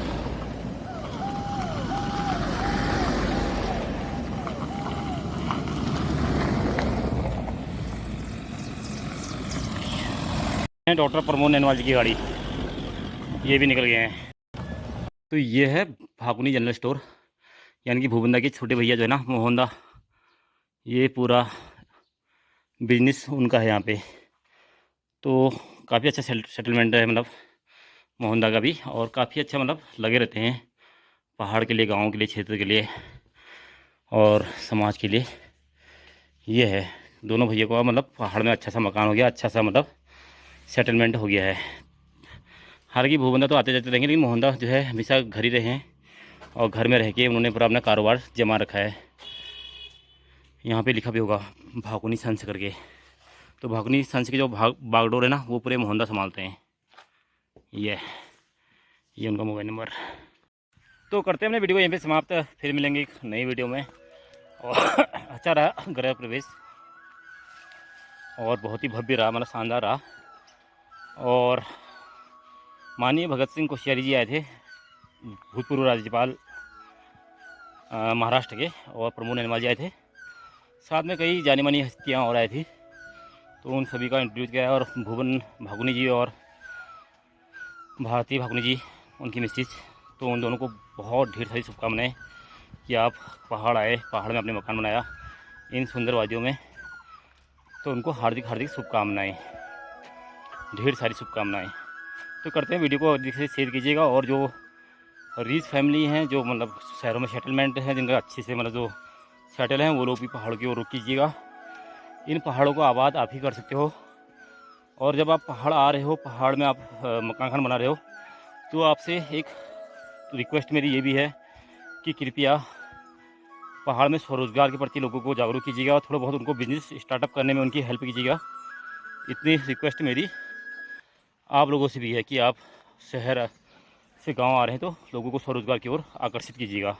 डॉक्टर प्रमोद नैनवाल जी की गाड़ी, ये भी निकल गए हैं। तो ये है भाकुनी जनरल स्टोर, यानी कि भूबंदा के छोटे भैया जो है ना, मोहनदा, ये पूरा बिजनेस उनका है यहाँ पे। तो काफ़ी अच्छा सेटलमेंट है, मतलब मोहनदा का भी, और काफ़ी अच्छा मतलब लगे रहते हैं पहाड़ के लिए, गाँव के लिए, क्षेत्र के लिए और समाज के लिए। ये है दोनों भैया को, मतलब पहाड़ में अच्छा सा मकान हो गया, अच्छा सा मतलब सेटलमेंट हो गया है। हालांकि भूबंदा तो आते जाते रहेंगे, लेकिन मोहनदा जो है हमेशा घर ही रहे हैं और घर में रह के उन्होंने पूरा अपना कारोबार जमा रखा है। यहाँ पे लिखा भी होगा भाकुनी संस करके। तो भाकुनी संस के जो बागडोर है ना, वो पूरे मोहनदा संभालते हैं। ये उनका मोबाइल नंबर। तो करते हैं अपने वीडियो को यहीं पे समाप्त, फिर मिलेंगे एक नई वीडियो में। और अच्छा रहा गृह प्रवेश, और बहुत ही भव्य रहा, मतलब शानदार रहा। और माननीय भगत सिंह कोश्यारी जी आए थे, भूतपूर्व राज्यपाल महाराष्ट्र के, और प्रमोद नैनवाल जी आए थे। साथ में कई जानी मानी हस्तियाँ और आई थी, तो उन सभी का इंट्रोड्यूस किया है। और भुवन भाकुनी जी और भारती भाकुनी जी, उनकी मिसेज, तो उन दोनों को बहुत ढेर सारी शुभकामनाएँ कि आप पहाड़ आए, पहाड़ में अपने मकान बनाया इन सुंदर वादियों में। तो उनको हार्दिक हार्दिक शुभकामनाएँ, ढेर सारी शुभकामनाएँ। तो करते हैं वीडियो को अधिक से शेयर कीजिएगा। और जो रीच फैमिली हैं, जो मतलब शहरों में सेटलमेंट हैं, जिनका अच्छे से मतलब जो सेटल हैं, वो लोग भी पहाड़ की ओर रुख कीजिएगा। इन पहाड़ों को आबाद आप ही कर सकते हो। और जब आप पहाड़ आ रहे हो, पहाड़ में आप मकान बना रहे हो, तो आपसे एक रिक्वेस्ट मेरी ये भी है कि कृपया पहाड़ में स्वरोजगार के प्रति लोगों को जागरूक कीजिएगा और थोड़ा बहुत उनको बिजनेस स्टार्टअप करने में उनकी हेल्प कीजिएगा। इतनी रिक्वेस्ट मेरी आप लोगों से भी है कि आप शहर से गांव आ रहे हैं तो लोगों को स्वरोजगार की ओर आकर्षित कीजिएगा।